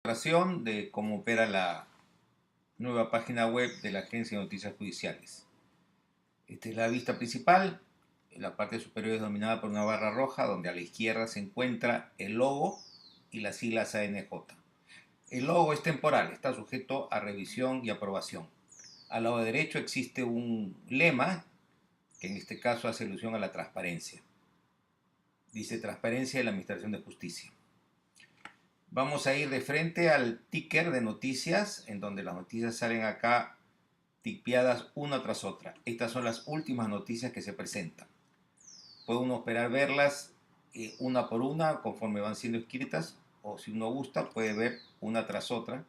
Demostración de cómo opera la nueva página web de la Agencia de Noticias Judiciales. Esta es la vista principal. La parte superior es dominada por una barra roja donde a la izquierda se encuentra el logo y las siglas ANJ. El logo es temporal, está sujeto a revisión y aprobación. Al lado derecho existe un lema que en este caso hace alusión a la transparencia. Dice transparencia de la Administración de Justicia. Vamos a ir de frente al ticker de noticias, en donde las noticias salen acá tipeadas una tras otra. Estas son las últimas noticias que se presentan. Puede uno esperar verlas una por una conforme van siendo escritas, o si uno gusta puede ver una tras otra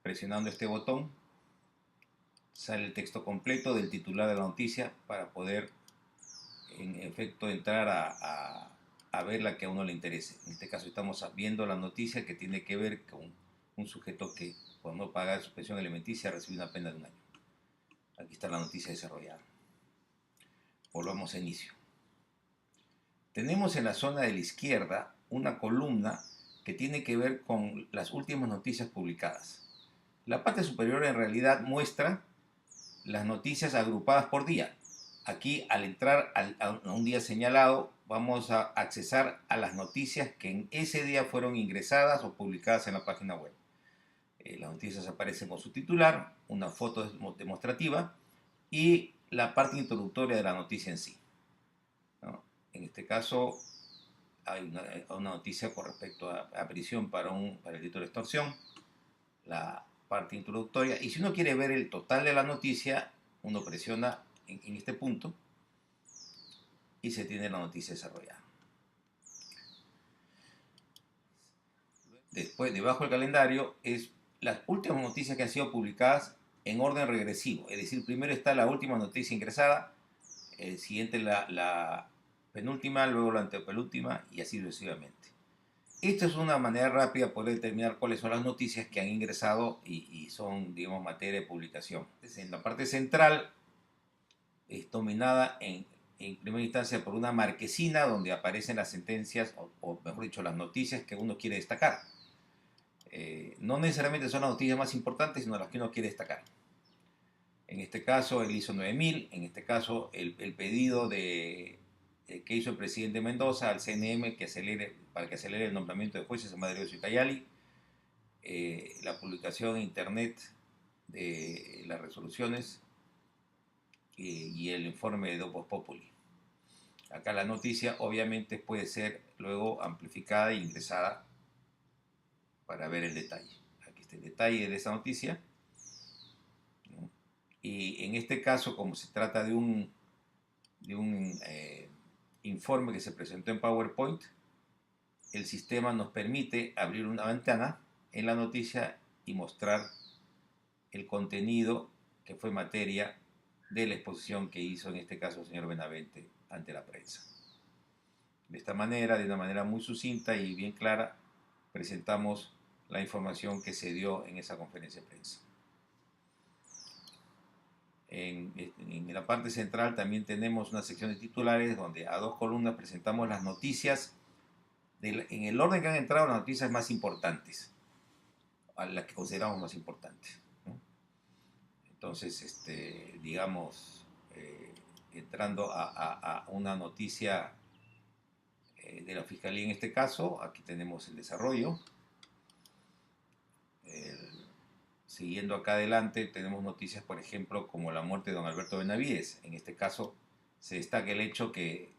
presionando este botón. Sale el texto completo del titular de la noticia para poder en efecto entrar a ver la que a uno le interese. En este caso estamos viendo la noticia que tiene que ver con un sujeto que por no pagar su pensión alimenticia recibe una pena de 1 año. Aquí está la noticia desarrollada. Volvamos a inicio. Tenemos en la zona de la izquierda una columna que tiene que ver con las últimas noticias publicadas. La parte superior en realidad muestra las noticias agrupadas por día. Aquí, al entrar a un día señalado, vamos a accesar a las noticias que en ese día fueron ingresadas o publicadas en la página web. Las noticias aparecen con su titular, una foto demostrativa y la parte introductoria de la noticia en sí, ¿no? En este caso, hay una noticia con respecto a prisión para el delito de extorsión, la parte introductoria, y si uno quiere ver el total de la noticia, uno presiona en este punto y se tiene la noticia desarrollada. Después, debajo del calendario, es las últimas noticias que han sido publicadas en orden regresivo, es decir, primero está la última noticia ingresada, el siguiente la penúltima, luego la antepenúltima y así sucesivamente. Esta es una manera rápida de poder determinar cuáles son las noticias que han ingresado y son, digamos, materia de publicación. Entonces, en la parte central es dominada en primera instancia por una marquesina donde aparecen las sentencias o mejor dicho, las noticias que uno quiere destacar. No necesariamente son las noticias más importantes, sino las que uno quiere destacar. En este caso, el ISO 9000, en este caso, el pedido que hizo el presidente Mendoza al CNM para que acelere el nombramiento de jueces en Madrid y Ucayali, la publicación en internet de las resoluciones y el informe de Vox Populi. Acá la noticia obviamente puede ser luego amplificada e ingresada para ver el detalle. Aquí está el detalle de esa noticia. ¿No? Y en este caso, como se trata de un informe que se presentó en PowerPoint, el sistema nos permite abrir una ventana en la noticia y mostrar el contenido que fue materia de la exposición que hizo en este caso el señor Benavente ante la prensa. De esta manera, de una manera muy sucinta y bien clara, presentamos la información que se dio en esa conferencia de prensa. En la parte central también tenemos una sección de titulares donde a 2 columnas presentamos las noticias en el orden que han entrado las noticias más importantes, a las que consideramos más importantes, ¿no? Entonces, digamos, entrando a una noticia de la Fiscalía en este caso, aquí tenemos el desarrollo. Siguiendo acá adelante tenemos noticias, por ejemplo, como la muerte de don Alberto Benavides. En este caso se destaca el hecho que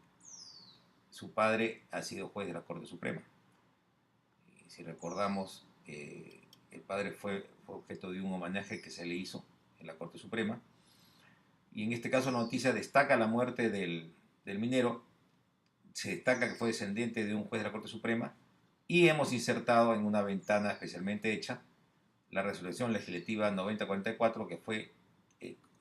su padre ha sido juez de la Corte Suprema. Y si recordamos, el padre fue objeto de un homenaje que se le hizo en la Corte Suprema. Y en este caso la noticia destaca la muerte del minero, se destaca que fue descendiente de un juez de la Corte Suprema y hemos insertado en una ventana especialmente hecha la resolución legislativa 9044 que fue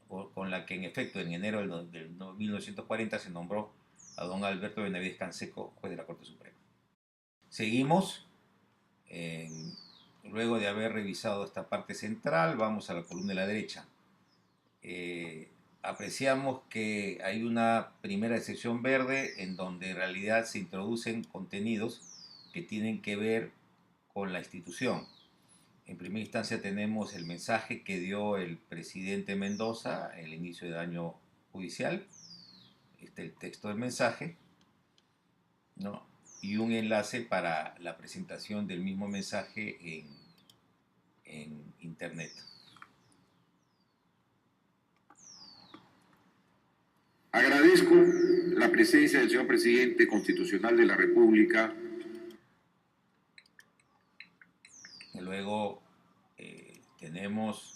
con la que en efecto en enero del 1940 se nombró a don Alberto Benavides Canseco juez de la Corte Suprema. Seguimos. Luego de haber revisado esta parte central, vamos a la columna de la derecha. Apreciamos que hay una primera sección verde en donde en realidad se introducen contenidos que tienen que ver con la institución. En primera instancia tenemos el mensaje que dio el presidente Mendoza en el inicio del año judicial, el texto del mensaje, ¿no? Y un enlace para la presentación del mismo mensaje en internet. Agradezco la presencia del señor presidente constitucional de la República. Luego tenemos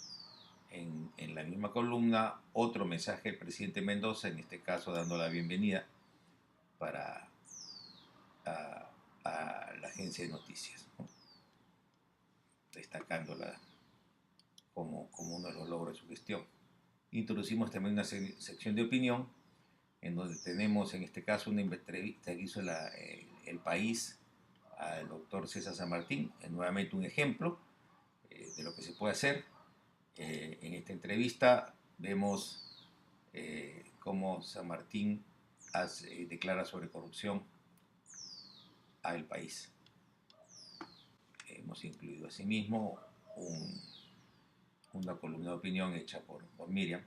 en la misma columna otro mensaje del presidente Mendoza, en este caso dando la bienvenida a la agencia de noticias, ¿no? Destacándola como uno de los logros de su gestión. Introducimos también una sección de opinión, en donde tenemos en este caso una entrevista que hizo El País al doctor César San Martín, nuevamente un ejemplo de lo que se puede hacer. En esta entrevista vemos cómo San Martín declara sobre corrupción a El País. Hemos incluido asimismo una columna de opinión hecha por Miriam.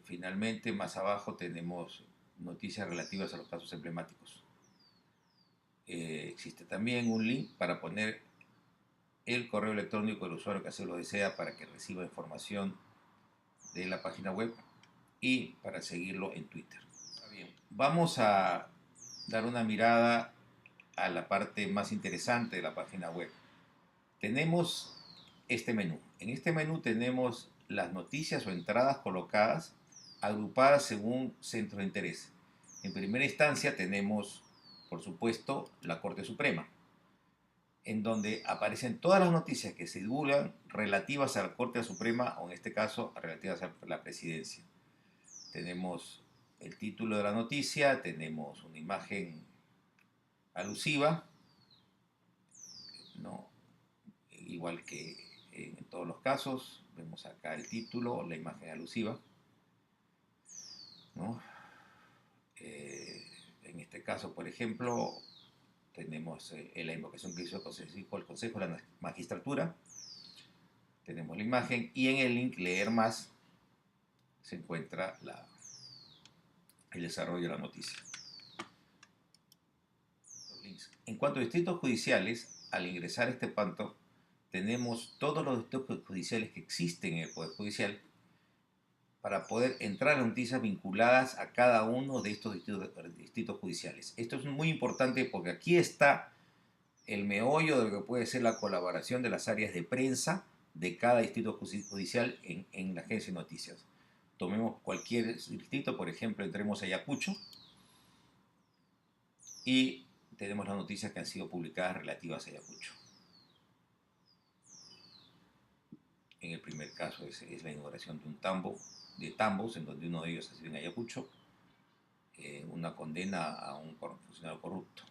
Finalmente, más abajo tenemos noticias relativas a los casos emblemáticos. Existe también un link para poner el correo electrónico del usuario que así lo desea para que reciba información de la página web y para seguirlo en Twitter. Bien, vamos a dar una mirada a la parte más interesante de la página web. Tenemos este menú. En este menú tenemos las noticias o entradas colocadas agrupadas según centro de interés. En primera instancia tenemos, por supuesto, la Corte Suprema, en donde aparecen todas las noticias que se divulgan relativas a la Corte Suprema, o en este caso, relativas a la presidencia. Tenemos el título de la noticia, tenemos una imagen alusiva, ¿no? Igual que en todos los casos, vemos acá el título, la imagen alusiva, ¿no? En este caso, por ejemplo, tenemos la invocación que hizo el Consejo de la Magistratura, tenemos la imagen y en el link leer más se encuentra el desarrollo de la noticia. En cuanto a distritos judiciales, al ingresar a este punto, tenemos todos los distritos judiciales que existen en el Poder Judicial para poder entrar a noticias vinculadas a cada uno de estos distritos judiciales. Esto es muy importante porque aquí está el meollo de lo que puede ser la colaboración de las áreas de prensa de cada distrito judicial en la agencia de noticias. Tomemos cualquier distrito, por ejemplo, entremos a Ayacucho y tenemos las noticias que han sido publicadas relativas a Ayacucho. En el primer caso es la inauguración de tambos, en donde uno de ellos ha sido en Ayacucho, una condena a un funcionario corrupto.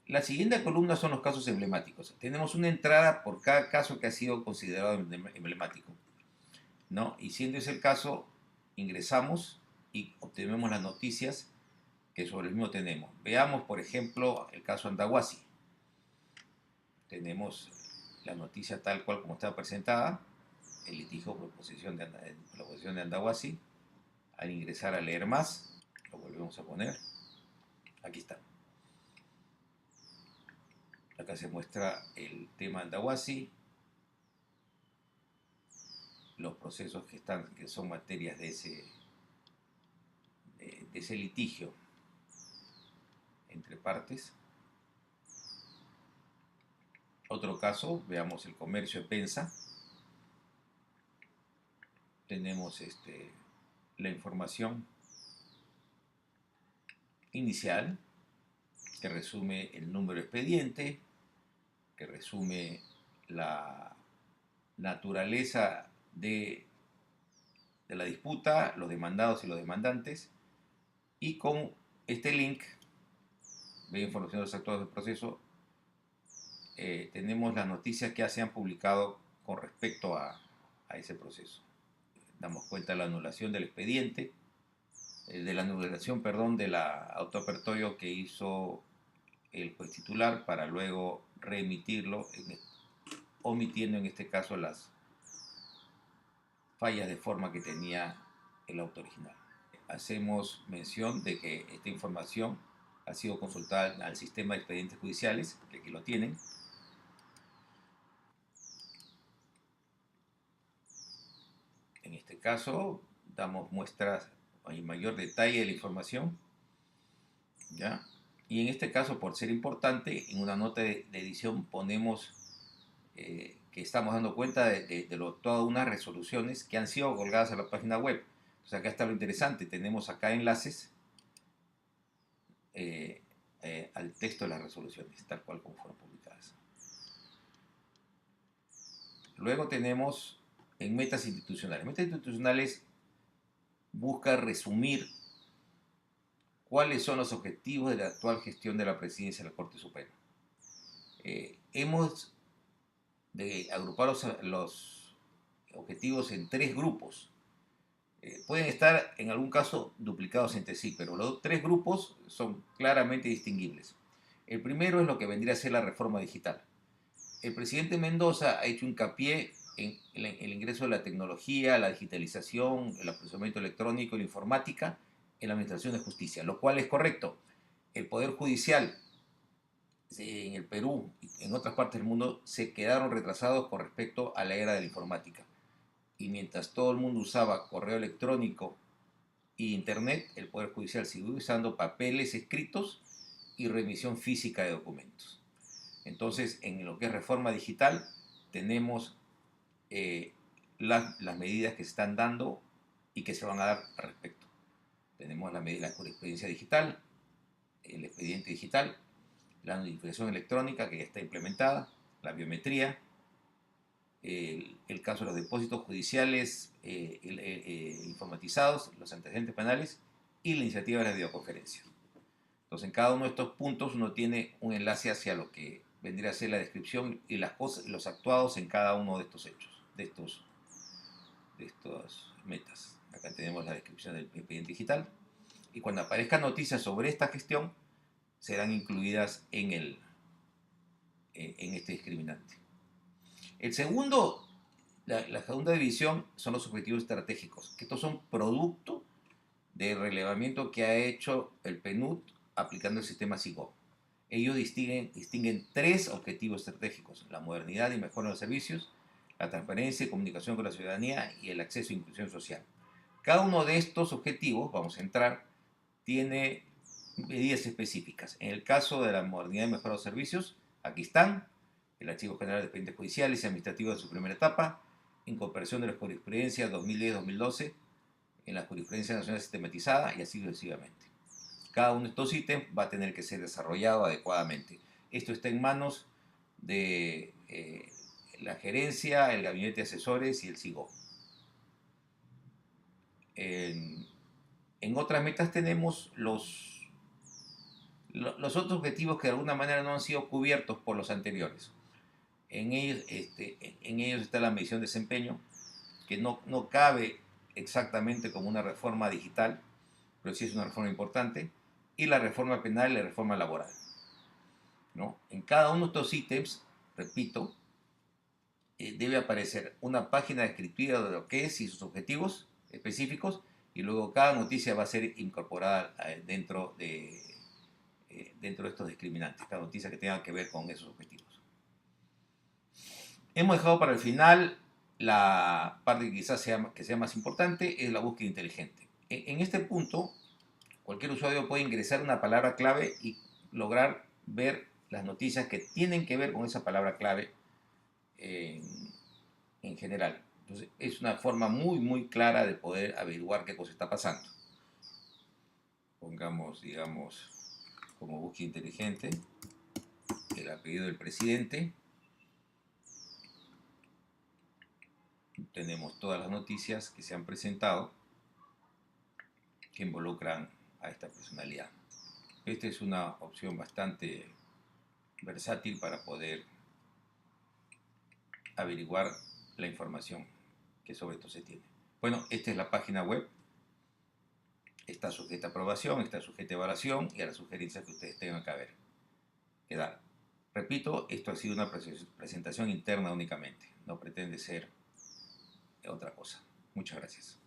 La siguiente columna son los casos emblemáticos. Tenemos una entrada por cada caso que ha sido considerado emblemático, ¿no? Y siendo ese el caso, ingresamos y obtenemos las noticias que sobre el mismo tenemos. Veamos, por ejemplo, el caso Andahuasi. Tenemos la noticia tal cual como estaba presentada, el litigio por posesión de Andahuasi. Al ingresar a leer más, lo volvemos a poner. Aquí está. Acá se muestra el tema Andahuasi, los procesos que son materias de ese litigio entre partes. Otro caso, veamos el comercio de Pensa. Tenemos la información inicial que resume el número de expediente, que resume la naturaleza de la disputa, los demandados y los demandantes, y con este link de información de los actores del proceso tenemos las noticias que ya se han publicado con respecto a ese proceso. Damos cuenta de la anulación del expediente, de la anulación, perdón, de la autoapertorio que hizo el juez titular para luego reemitirlo, omitiendo en este caso las fallas de forma que tenía el auto original. Hacemos mención de que esta información ha sido consultada al sistema de expedientes judiciales, que aquí lo tienen. En este caso, damos muestras en mayor detalle de la información, ¿ya? Y en este caso, por ser importante, en una nota de edición ponemos que estamos dando cuenta de todas unas resoluciones que han sido colgadas a la página web. Entonces acá está lo interesante, tenemos acá enlaces al texto de las resoluciones, tal cual como fueron publicadas. Luego tenemos en metas institucionales. Metas institucionales busca resumir cuáles son los objetivos de la actual gestión de la presidencia de la Corte Suprema. Hemos de agrupar los objetivos en 3 grupos. Pueden estar en algún caso duplicados entre sí, pero los 3 grupos son claramente distinguibles. El primero es lo que vendría a ser la reforma digital. El presidente Mendoza ha hecho hincapié en el ingreso de la tecnología, la digitalización, el procesamiento electrónico, la informática en la administración de justicia, lo cual es correcto. El Poder Judicial en el Perú y en otras partes del mundo se quedaron retrasados con respecto a la era de la informática. Y mientras todo el mundo usaba correo electrónico e internet, el Poder Judicial siguió usando papeles escritos y remisión física de documentos. Entonces, en lo que es reforma digital, tenemos las medidas que se están dando y que se van a dar al respecto. Tenemos la jurisprudencia digital, el expediente digital, la notificación electrónica que ya está implementada, la biometría, el caso de los depósitos judiciales informatizados, los antecedentes penales y la iniciativa de la videoconferencia. Entonces, en cada uno de estos puntos uno tiene un enlace hacia lo que vendría a ser la descripción y las cosas, los actuados en cada uno de estos hechos, de estas metas. Acá tenemos la descripción del expediente digital y cuando aparezcan noticias sobre esta gestión serán incluidas en este discriminante. El segundo, la segunda división son los objetivos estratégicos, que estos son producto del relevamiento que ha hecho el PNUD aplicando el sistema SIGOP. Ellos distinguen 3 objetivos estratégicos: la modernidad y mejora de los servicios, la transparencia y comunicación con la ciudadanía y el acceso e inclusión social. Cada uno de estos objetivos, vamos a entrar, tiene medidas específicas. En el caso de la modernidad y mejora de los servicios, aquí están: el Archivo General de Expedientes Judiciales y Administrativos de su primera etapa, incorporación de la jurisprudencia 2010-2012 en la jurisprudencia nacional sistematizada y así sucesivamente. Cada uno de estos ítems va a tener que ser desarrollado adecuadamente. Esto está en manos de la gerencia, el gabinete de asesores y el SIGO. En otras metas tenemos los otros objetivos que de alguna manera no han sido cubiertos por los anteriores. En ellos está la medición de desempeño, que no cabe exactamente como una reforma digital, pero sí es una reforma importante, y la reforma penal y la reforma laboral, ¿no? En cada uno de estos ítems, repito, debe aparecer una página descriptiva de lo que es y sus objetivos específicos, y luego cada noticia va a ser incorporada dentro de estos discriminantes, cada noticia que tenga que ver con esos objetivos. Hemos dejado para el final la parte que quizás sea más importante, es la búsqueda inteligente. En este punto, cualquier usuario puede ingresar una palabra clave y lograr ver las noticias que tienen que ver con esa palabra clave en general. Entonces, es una forma muy, muy clara de poder averiguar qué cosa está pasando. Pongamos, digamos, como búsqueda inteligente, el apellido del presidente. Tenemos todas las noticias que se han presentado que involucran a esta personalidad. Esta es una opción bastante versátil para poder averiguar la información que sobre esto se tiene. Bueno, esta es la página web. Está está sujeta a aprobación, está sujeta a evaluación y a las sugerencias que ustedes tengan que dar. Repito, esto ha sido una presentación interna únicamente, no pretende ser otra cosa. Muchas gracias.